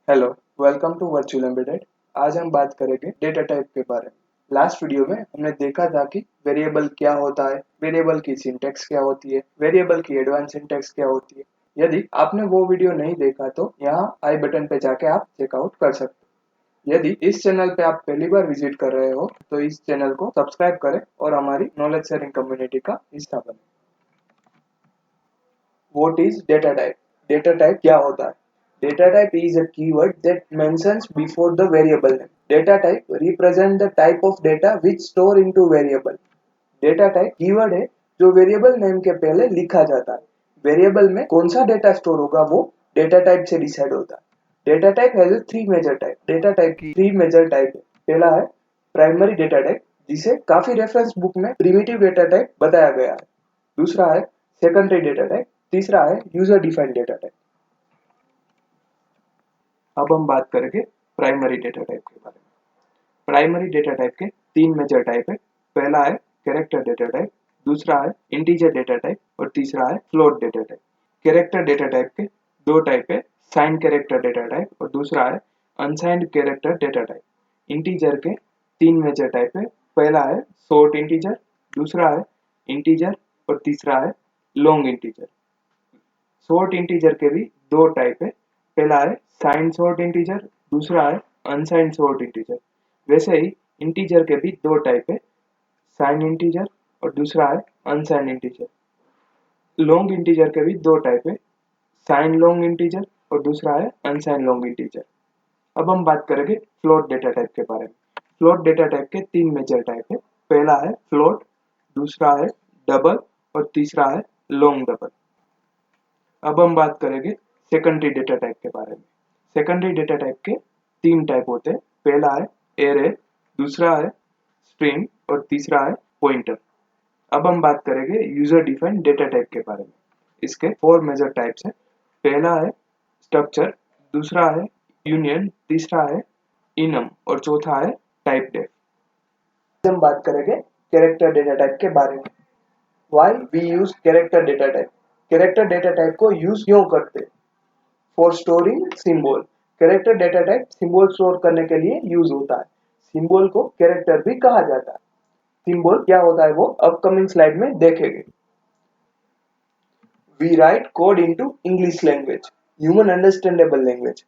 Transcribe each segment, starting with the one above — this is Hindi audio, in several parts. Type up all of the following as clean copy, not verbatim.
Hello, welcome to virtual embedded. आज हम बात करेंगे डेटा टाइप के बारे में। लास्ट वीडियो में हमने देखा था कि वेरिएबल क्या होता है, वेरिएबल की सिंटैक्स क्या होती है, वेरिएबल की एडवांस सिंटैक्स क्या होती है। यदि आपने वो वीडियो नहीं देखा तो यहाँ आई बटन पे जाके आप चेकआउट कर सकते हो। यदि इस चैनल पे आप पहली बार विजिट कर रहे हो तो इस चैनल को सब्सक्राइब करें और हमारी नॉलेज शेयरिंग कम्युनिटी का हिस्सा बने। What is data type? Data type क्या होता है? Data type is a keyword that mentions before the variable name. Data type represent the type of data which store into variable. Data type keyword है जो वेरिएबल नेम के पहले लिखा जाता है। वेरिएबल में कौन सा डेटा स्टोर होगा वो डेटा टाइप से डिसाइड होता है। Data type has three major type. Data type की थ्री मेजर टाइप है। पहला है प्राइमरी डेटा टाइप, जिसे काफी रेफरेंस बुक में प्रिमिटिव डेटा टाइप बताया गया है। दूसरा है सेकेंडरी डेटा टाइप, तीसरा है यूजर डिफाइंड डेटा टाइप। अब हम बात करेंगे प्राइमरी डेटा टाइप के बारे में। प्राइमरी डेटा टाइप के तीन मेजर टाइप है। पहला है कैरेक्टर डेटा टाइप, दूसरा है इंटीजर डेटा टाइप और तीसरा है float data type. Character data type के दो टाइप है, साइन कैरेक्टर डेटा टाइप और दूसरा है unsigned character data type. Integer के तीन मेजर टाइप है। पहला है शॉर्ट इंटीजर, दूसरा है इंटीजर और तीसरा है लॉन्ग इंटीजर। शॉर्ट इंटीजर के भी दो टाइप है। पहला है साइन शॉर्ट इंटीजर, दूसरा है अनसाइंड शॉर्ट इंटीजर। वैसे ही इंटीजर के भी दो टाइप है, साइन इंटीजर और दूसरा है अनसाइन इंटीजर। लॉन्ग इंटीजर के भी दो टाइप है, साइन लॉन्ग इंटीजर और दूसरा है अनसाइन लॉन्ग इंटीजर। अब हम बात करेंगे फ्लोट डेटा टाइप के बारे में। फ्लोट डेटा टाइप के तीन मेजर टाइप है। पहला है फ्लोट, दूसरा है डबल और तीसरा है लॉन्ग डबल। अब हम बात करेंगे सेकेंडरी डेटा टाइप के बारे में। सेकेंडरी डेटा टाइप के तीन टाइप होते हैं। पहला है एरे, दूसरा है स्ट्रिंग और तीसरा है पॉइंटर। अब हम बात करेंगे यूजर डिफाइंड डेटा टाइप के बारे में। इसके फोर मेजर टाइप्स हैं। पहला है स्ट्रक्चर, दूसरा है यूनियन, तीसरा है इनम और चौथा है टाइप डेफ। हम बात करेंगे कैरेक्टर डेटा टाइप के बारे में। Why we use character data type? Character data type को यूज क्यों करते? For storing symbol. Character data type symbol store करने के लिए यूज होता है। सिंबल को कैरेक्टर भी कहा जाता है। सिंबल क्या होता है वो अपकमिंग स्लाइड में देखेंगे। We write code into English language, human understandable language.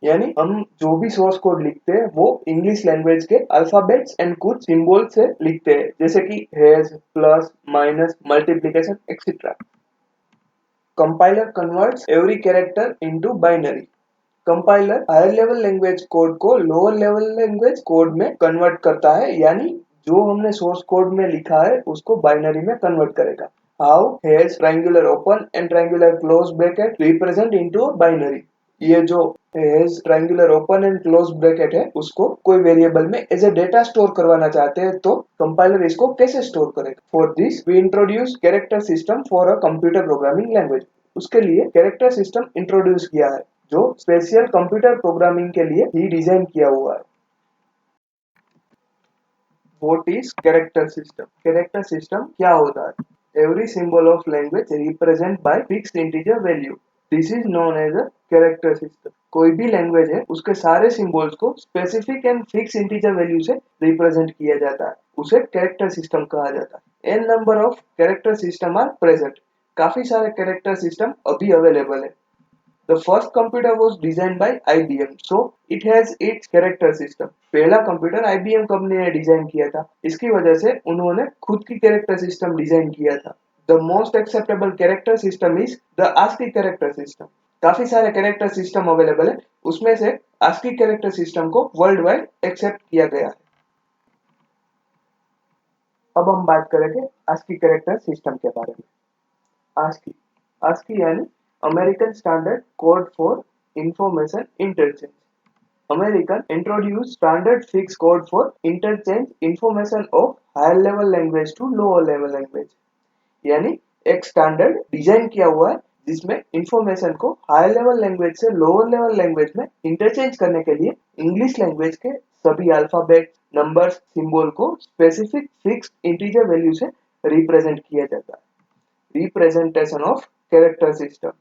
यानी हम जो भी सोर्स कोड लिखते हैं वो इंग्लिश लैंग्वेज के अल्फाबेट्स एंड कुछ सिंबल से लिखते हैं, जैसे कि hash, plus, minus, multiplication etcetera. Compiler converts every character into binary. Compiler higher level language code को लोअर लेवल लैंग्वेज कोड में कन्वर्ट करता है, यानी जो हमने सोर्स कोड में लिखा है उसको बाइनरी में कन्वर्ट करेगा। How has triangular open and triangular close bracket represent into binary. ये जो has triangular open and close bracket है उसको कोई वेरिएबल में एज ए डेटा स्टोर करवाना चाहते हैं तो कंपाइलर इसको कैसे स्टोर करेगा। For this we introduce character system for a computer programming language. उसके लिए कैरेक्टर सिस्टम इंट्रोड्यूस किया है जो स्पेशल कंप्यूटर प्रोग्रामिंग के लिए ही डिजाइन किया हुआ है। What is character system? Character system क्या होता है? Every symbol of language represent by fixed integer value. This is known as a character system. कोई भी लैंग्वेज है उसके सारे सिंबल्स को specific and fix integer value से रिप्रेजेंट किया जाता है, उसे कैरेक्टर सिस्टम कहा जाता है। N number of character system are present. काफी सारे कैरेक्टर सिस्टम अभी अवेलेबल है। The first computer was designed by IBM, so it has its character system. पहला कंप्यूटर IBM कंपनी ने डिजाइन किया था, इसकी वजह से उन्होंने खुद की कैरेक्टर सिस्टम डिजाइन किया था। The most acceptable character system is the ASCII character system. काफी सारे कैरेक्टर सिस्टम अवेलेबल है, उसमें से ASCII कैरेक्टर सिस्टम को वर्ल्ड वाइड एक्सेप्ट किया गया है। अब हम बात करेंगे ASCII कैरेक्टर सिस्टम के बारे में। ASCII ASCII यानी American Standard Code for Information Interchange. American introduced standard fixed code for interchange information of higher level language to lower level language. यानी एक स्टैंडर्ड डिजाइन किया हुआ है जिसमें इंफॉर्मेशन को हायर लेवल लैंग्वेज से लोअर लेवल लैंग्वेज में इंटरचेंज करने के लिए इंग्लिश लैंग्वेज के सभी अल्फाबेट, नंबर्स, सिंबल को स्पेसिफिक फिक्स्ड इंटीजर वैल्यू से रिप्रेजेंट किया जाता है। Representation of character system.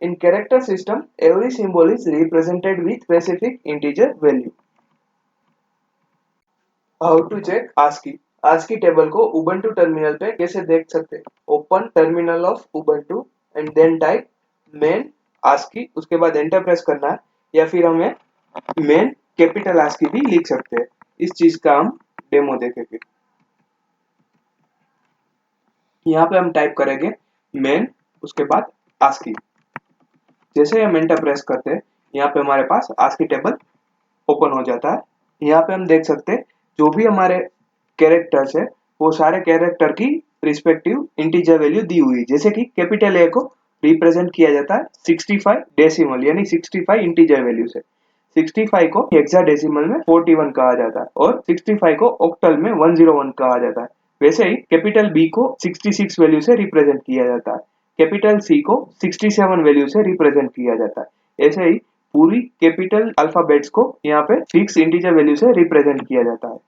In character system, every symbol is represented with specific integer value. How to check ASCII? ASCII table को उबंटू टर्मिनल पे कैसे देख सकते हैं? Open terminal of Ubuntu and then type man ASCII, उसके बाद एंटर प्रेस करना है, या फिर हमें मेन कैपिटल ASCII भी लिख सकते हैं। इस चीज का हम डेमो देखेंगे। यहाँ पे हम टाइप करेंगे मेन, उसके बाद ASCII। जैसे हम एंटर प्रेस करते हैं, यहाँ पे हमारे पास ASCII टेबल ओपन हो जाता है। यहाँ पे हम देख सकते हैं जो भी हमारे कैरेक्टर्स है वो सारे कैरेक्टर की रिस्पेक्टिव इंटीजर वैल्यू दी हुई है। जैसे कि कैपिटल ए को रिप्रेजेंट किया जाता है 65 डेसिमल यानी 65 इंटीजर वैल्यू से, 65 को हेक्साडेसिमल में 41 कहा जाता है और 65 को ऑक्टल में 101 कहा जाता है। वैसे ही कैपिटल बी को 66 वैल्यू से रिप्रेजेंट किया जाता है, कैपिटल सी को 67 वैल्यू से रिप्रेजेंट किया जाता है। ऐसे ही पूरी कैपिटल अल्फाबेट्स को यहाँ पे फिक्स इंटीजर वैल्यू से रिप्रेजेंट किया जाता है।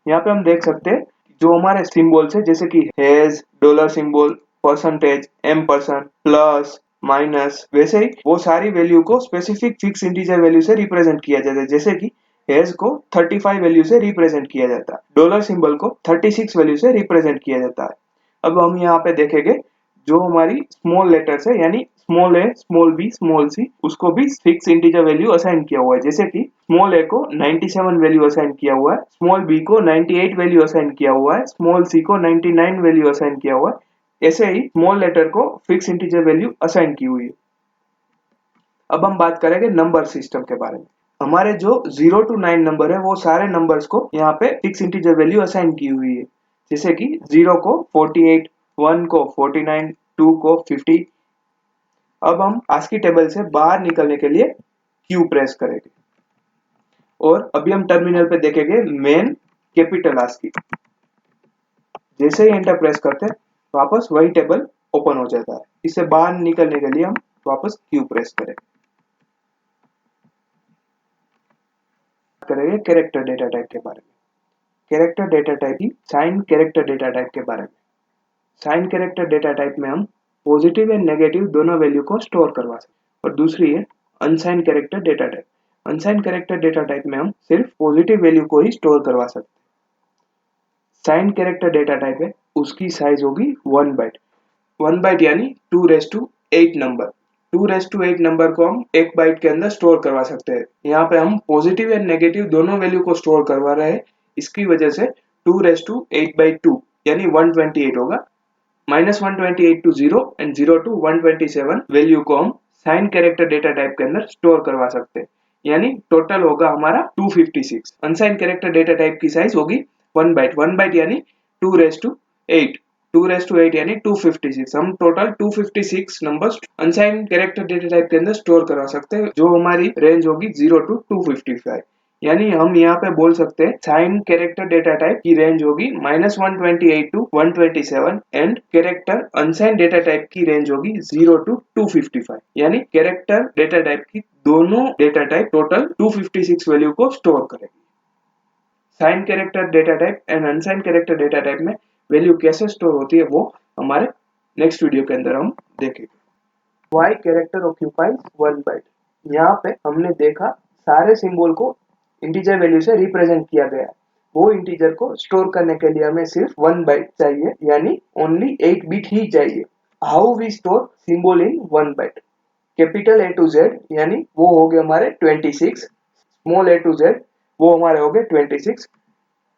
यहाँ पे हम देख सकते हैं जो हमारे सिंबल्स है जैसे कि has, dollar symbol, percentage, ampersand, plus, minus, वैसे ही वो सारी वैल्यू को स्पेसिफिक फिक्स इंटीजर वैल्यू से रिप्रेजेंट किया जाता है। जैसे कि हैज को 35 वैल्यू से रिप्रेजेंट किया जाता है, डॉलर सिंबल को 36 वैल्यू से रिप्रेजेंट किया जाता है। अब हम यहाँ पे देखेंगे जो हमारी स्मॉल लेटर्स है यानी स्मॉल ए, स्मॉल बी, स्मॉल सी, उसको भी फिक्स इंटीजर वैल्यू असाइन किया हुआ है। जैसे कि स्मॉल ए को 97 वैल्यू असाइन किया हुआ है, स्मॉल बी को 98 वैल्यू असाइन किया हुआ है, स्मॉल सी को 99 वैल्यू असाइन किया हुआ है। ऐसे ही स्मॉल लेटर को फिक्स इंटीजर वैल्यू असाइन की हुई है। अब हम बात करेंगे नंबर सिस्टम के बारे में। हमारे जो 0 to 9 नंबर है वो सारे नंबर्स को यहाँ पे फिक्स इंटीजर वैल्यू असाइन की हुई है। जैसे कि 0 को 48, 1 को 49, 2 को 50। अब हम ASCII टेबल से बाहर निकलने के लिए Q प्रेस करेंगे और अभी हम टर्मिनल पे देखेंगे मेन कैपिटल ASCII। जैसे ही एंटर प्रेस करते हैं वापस वही टेबल ओपन हो जाता है। इससे बाहर निकलने के लिए हम वापस Q प्रेस करेंगे। कैरेक्टर डेटा टाइप के बारे में। कैरेक्टर डेटा टाइप ही साइन कैरेक्टर डेटा टाइप के बारे में। साइन कैरेक्टर डेटा टाइप में हम पॉजिटिव एंड नेगेटिव दोनों वैल्यू को स्टोर करवा सकते हैं। और दूसरी है अनसाइन character data type. अनसाइन character data type में हम सिर्फ पॉजिटिव वैल्यू को ही स्टोर करवा सकते हैं। साइन कैरेक्टर डेटा टाइप है, उसकी साइज होगी 1 बाइट। 1 बाइट यानी 2⁸ नंबर। 2⁸ नंबर को हम 1 बाइट के अंदर स्टोर करवा सकते हैं। यहाँ पे हम पॉजिटिव एंड नेगेटिव दोनों वैल्यू को स्टोर करवा रहे हैं, इसकी वजह से 2⁸8/2 यानी 128 होगा। -128 to 0 एंड 0 to 127 वैल्यू को हम साइन कैरेक्टर डेटा टाइप के अंदर स्टोर करवा सकते हैं, यानी टोटल होगा हमारा 256। अनसाइन कैरेक्टर डेटा टाइप की साइज होगी 1 बाइट। 1 बाइट यानी 2⁸8, 2⁸8 यानी 256। हम total 256 numbers अनसाइन character data type के अंदर स्टोर करवा सकते हैं, जो हमारी रेंज होगी 0 to 255। यानी हम यहाँ पे बोल सकते हैं साइन कैरेक्टर डेटा टाइप की रेंज होगी -128 to 127 and character अनसाइन data type की रेंज होगी 0 to 255। यानी कैरेक्टर डेटा टाइप की दोनों डेटा टाइप टोटल 256 वैल्यू को स्टोर करेगी। Sign character data type and unsign character data type में वैल्यू कैसे स्टोर होती है वो हमारे नेक्स्ट वीडियो के अंदर हम देखेंगे। Why character occupies 1 byte. यहाँ पे हमने देखा सारे सिंबल को इंटीजर वैल्यू से रिप्रेजेंट किया गया है। वो इंटीजर को स्टोर करने के लिए हमें सिर्फ 1 बाइट चाहिए, यानी ओनली 8 बिट ही चाहिए। How we store symbol in 1 byte? Capital A to Z यानी वो हो गए हमारे 26, स्मॉल a to Z वो हमारे हो गए 26,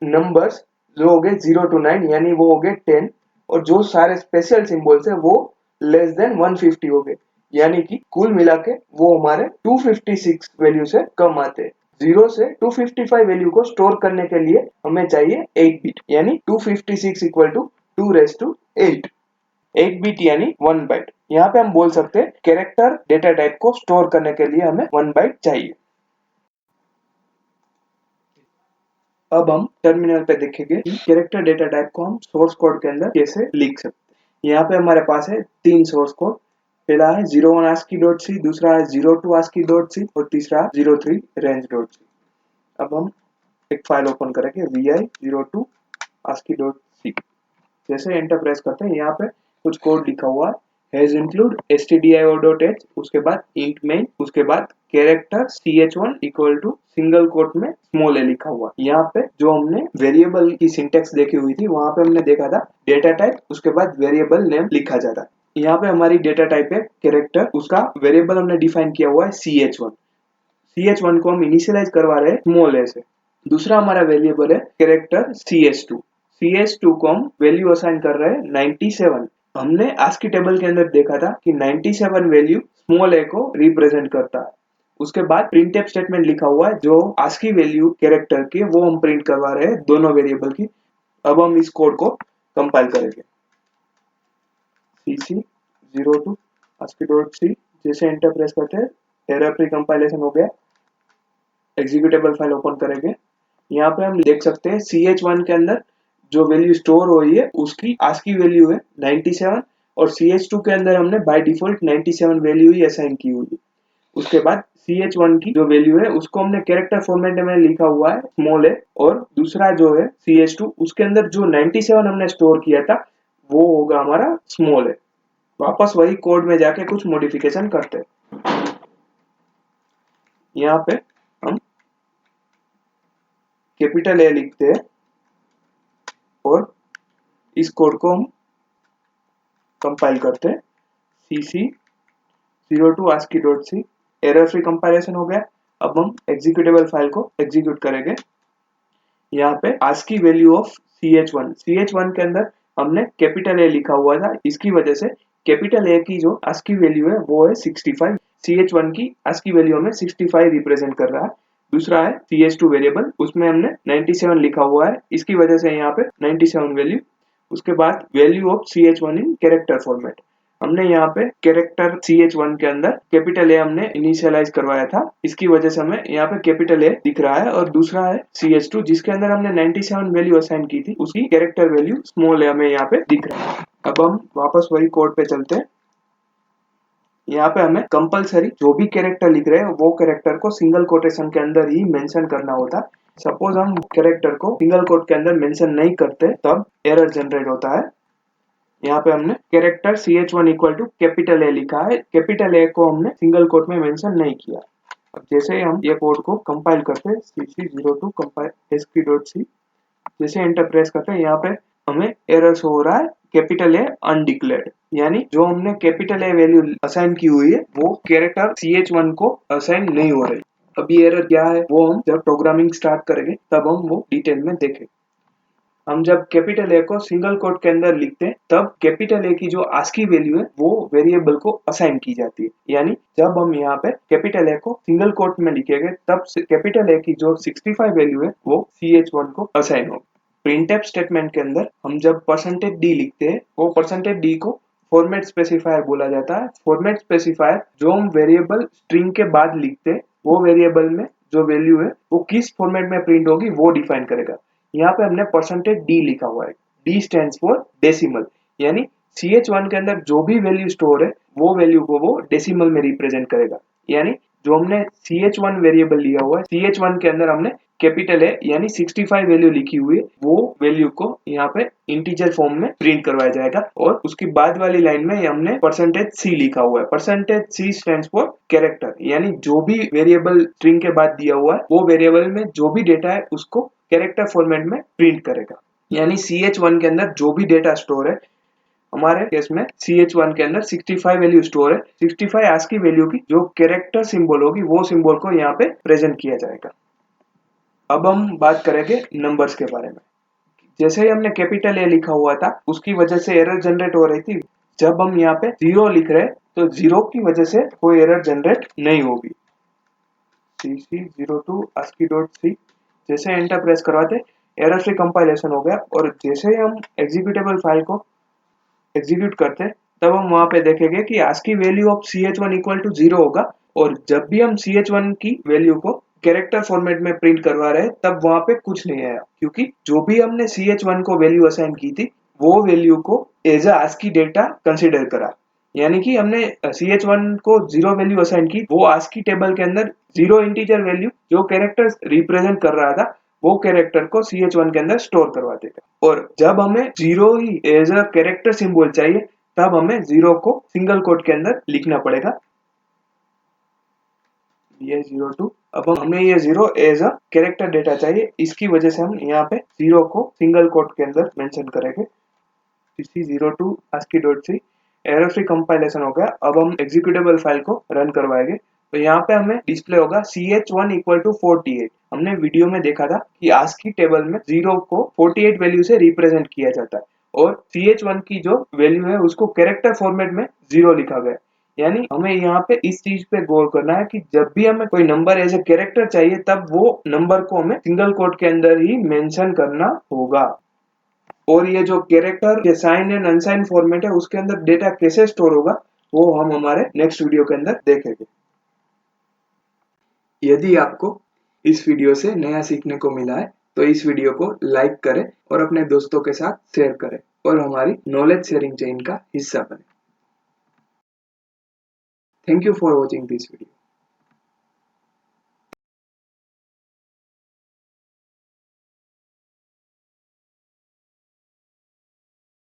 नंबर्स जो हो गए 0 to 9 यानी वो हो गए 10, और जो सारे स्पेशल सिंबल्स है वो लेस देन 150 हो गए, यानी कि कुल मिला के वो हमारे 256 वैल्यू से कम आते हैं। 0 से 255 वैल्यू को स्टोर करने के लिए हमें चाहिए 8 बिट, यानी 256 इक्वल टू 2⁸8। 8 बिट यानी 1 बाइट। यहाँ पे हम बोल सकते हैं कैरेक्टर डेटा टाइप को स्टोर करने के लिए हमें 1 बाइट चाहिए। अब हम टर्मिनल पे देखेंगे कि कैरेक्टर डेटा टाइप को हम सोर्स कोड के अंदर कैसे लिख सकते हैं। यहाँ पे हमारे पास है 3 सोर्स कोड। पहला है 01 ASCII.C, दूसरा है 02 ASCII.C और तीसरा 03 range.c। अब हम एक फाइल ओपन करेंगे vi02 ASCII.c। जैसे एंटर प्रेस करते हैं यहाँ पे कुछ कोड लिखा हुआ है, हैज इंक्लूड stdio.h, उसके बाद int main, उसके बाद character ch1 equal to single quote में स्मॉल a लिखा हुआ। यहाँ पे जो हमने वेरिएबल की सिंटेक्स देखी हुई थी वहां पे हमने देखा था डेटा टाइप, उसके बाद वेरिएबल नेम लिखा जाता है। यहाँ पे हमारी डेटा टाइप है कैरेक्टर, उसका वेरिएबल हमने डिफाइन किया हुआ है ch1। ch1 को हम इनिशियलाइज करवा रहे हैं स्मॉल a से। दूसरा हमारा वेरिएबल है कैरेक्टर ch2 को हम वैल्यू असाइन कर रहे हैं 97। हमने आस्की टेबल के अंदर देखा था कि 97 वैल्यू स्मॉल a को रिप्रेजेंट करता है। उसके बाद प्रिंटफ स्टेटमेंट लिखा हुआ है जो आस्की वैल्यू कैरेक्टर के वो हम प्रिंट करवा रहे हैं दोनों वेरिएबल की। अब हम इस कोड को कंपाइल करेंगे। cc02 ASCII.C, जैसे एंटर प्रेस करते हैं एरर फ्री कंपाइलेशन हो गया। एग्जीक्यूटेबल फाइल ओपन करेंगे। यहाँ पे हम देख सकते हैं ch1 के अंदर जो वैल्यू स्टोर हुई है उसकी आस्की वैल्यू है 97 और ch2 के अंदर हमने by default 97 value he assign की हुई है। उसके बाद ch1 की जो वैल्यू है उसको हमने कैरेक्टर फॉर्मेट में लिखा हुआ है स्मॉल a, और दूसरा जो है ch2 उसके अंदर जो 97 हमने स्टोर किया था वो होगा हमारा स्मॉल a। वापस वही कोड में जाके कुछ मॉडिफिकेशन करते हैं। यहाँ पे हम कैपिटल A लिखते हैं और इस कोड को हम कंपाइल करते हैं। cc02 ASCII.C, error free compilation हो गया। अब हम एग्जीक्यूटेबल फाइल को एग्जीक्यूट करेंगे। यहाँ पे आस्की वैल्यू ऑफ ch1 के अंदर हमने कैपिटल A लिखा हुआ था, इसकी वजह से कैपिटल A की जो आस्की वैल्यू है वो है 65। ch1 की आस्की वैल्यू हमें 65 रिप्रेजेंट कर रहा है। दूसरा है ch2 वेरिएबल, उसमें हमने 97 लिखा हुआ है, इसकी वजह से यहाँ पे 97 वैल्यू। उसके बाद value of ch1 in character format, हमने यहाँ पे कैरेक्टर ch1 के अंदर कैपिटल A हमने इनिशियलाइज करवाया था, इसकी वजह से हमें यहाँ पे कैपिटल A दिख रहा है। और दूसरा है ch2 जिसके अंदर हमने 97 वैल्यू असाइन की थी, उसकी कैरेक्टर वैल्यू स्मॉल a हमें यहाँ पे दिख रहा है। अब हम वापस वही कोड पे चलते हैं। यहाँ पे हमें कंपलसरी जो भी कैरेक्टर लिख रहे हैं वो कैरेक्टर को सिंगल कोटेशन के अंदर ही मेंशन करना होता है। सपोज हम कैरेक्टर को सिंगल कोट के अंदर मेंशन नहीं करते तब एरर जनरेट होता है। यहाँ पे हमने character ch1 equal to capital A लिखा है, कैपिटल A को हमने सिंगल कोट में मेंशन नहीं किया। अब जैसे ही हम ये कोड को कंपाइल करते हैं cc02 compile ASCII.C, जैसे एंटर प्रेस करते हैं यहाँ पे हमें एरर शो हो रहा है कैपिटल A अनडिक्लेयर्ड, यानी जो हमने कैपिटल A वैल्यू असाइन की हुई है वो कैरेक्टर ch1 को असाइन नहीं हो रही। अब ये एरर क्या है वो हम जब प्रोग्रामिंग स्टार्ट करेंगे तब हम वो डिटेल में देखेंगे। हम जब कैपिटल A को सिंगल कोट के अंदर लिखते हैं तब कैपिटल A की जो आस्की वैल्यू है वो वेरिएबल को असाइन की जाती है, यानी जब हम यहाँ पे कैपिटल A को सिंगल कोट में लिखेंगे तब कैपिटल A की जो 65 वैल्यू है वो ch1 को असाइन होगी। प्रिंटफ स्टेटमेंट के अंदर हम जब %d लिखते हैं वो %d को फॉर्मेट स्पेसिफायर बोला जाता है। फॉर्मेट स्पेसिफायर जो हम वेरिएबल स्ट्रिंग के बाद लिखते हैं वो वेरिएबल में जो वैल्यू है वो किस फॉर्मेट में प्रिंट होगी वो डिफाइन करेगा। यहाँ पे हमने %d लिखा हुआ है, d स्टैंड्स फॉर डेसिमल, यानी ch1 के अंदर जो भी वैल्यू स्टोर है वो वैल्यू को वो डेसिमल में रिप्रेजेंट करेगा। यानी जो हमने ch1 वेरिएबल लिया हुआ है ch1 के अंदर हमने कैपिटल A यानी 65 वैल्यू लिखी हुई है, वो वैल्यू को यहाँ पे इंटीजर फॉर्म में प्रिंट करवाया जाएगा। और उसकी बाद वाली लाइन में हमने %c लिखा हुआ है, %c स्टैंड्स फॉर कैरेक्टर, यानी जो भी वेरिएबल स्ट्रिंग के बाद दिया हुआ है वो वेरिएबल में जो भी डेटा है उसको कैरेक्टर फॉर्मेट में प्रिंट करेगा। यानी ch1 के अंदर जो भी डेटा स्टोर है, हमारे केस में ch1 के अंदर 65 वैल्यू स्टोर है, 65 आस्की वैल्यू की जो कैरेक्टर सिंबल होगी वो सिंबल को यहाँ पे प्रेजेंट किया जाएगा। अब हम बात करेंगे नंबर्स के बारे में। जैसे ही हमने कैपिटल A लिखा हुआ था उसकी वजह से एरर जनरेट हो रही थी। जब हम यहाँ पे 0 लिख रहे हैं तो 0 की वजह से कोई एरर जनरेट नहीं होगी। cc02 ASCII.C, जैसे एंटर प्रेस करवाते एरर फ्री कंपाइलेशन हो गया। और जैसे ही हम एग्जीक्यूटेबल फाइल को एग्जीक्यूट करते तब हम वहां पे देखेंगे कि ASCII value of ch1 equal to 0 होगा। और जब भी हम ch1 की वैल्यू को कैरेक्टर फॉर्मेट में प्रिंट करवा रहे हैं तब वहां पे कुछ नहीं आया, क्योंकि जो भी हमने ch1 को वैल्यू असाइन की थी वो वैल्यू को as a ASCII data consider करा। यानी कि हमने ch1 को 0 वैल्यू असाइन की, वो आस्की टेबल के अंदर 0 इंटीजर वैल्यू जो कैरेक्टर रिप्रेजेंट कर रहा था वो कैरेक्टर को ch1 के अंदर स्टोर करवा देगा। और जब हमें 0 ही एज अ कैरेक्टर सिंबल चाहिए तब हमें 0 को सिंगल कोट के अंदर लिखना पड़ेगा। ये 02, अब हमें ये 0 एज अ कैरेक्टर डेटा चाहिए, इसकी वजह से हम यहाँ पे 0 को सिंगल कोट के अंदर मेंशन करेंगे। cc02 ASCII.c error free compilation हो गया। अब हम एग्जीक्यूटेबल फाइल को रन करवाएंगे। तो यहाँ पे हमें डिस्प्ले होगा ch1 इक्वल टू 48। हमने वीडियो में देखा था कि ASCII टेबल में 0 को 48 वैल्यू से रिप्रेजेंट किया जाता है और ch1 की जो वैल्यू है उसको कैरेक्टर फॉर्मेट में 0 लिखा गया। यानी हमें यहाँ पे इस चीज पे गौर करना है कि जब भी हमें कोई नंबर एज ए कैरेक्टर चाहिए तब वो नंबर को हमें सिंगल कोट के अंदर ही मेंशन करना होगा। और ये जो कैरेक्टर के साइन एंड अनसाइन फॉर्मेट है उसके अंदर डेटा कैसे स्टोर होगा वो हम हमारे नेक्स्ट वीडियो के अंदर देखेंगे। यदि आपको इस वीडियो से नया सीखने को मिला है तो इस वीडियो को लाइक करें और अपने दोस्तों के साथ शेयर करें और हमारी नॉलेज शेयरिंग चेन का हिस्सा बने। Thank you for watching this video.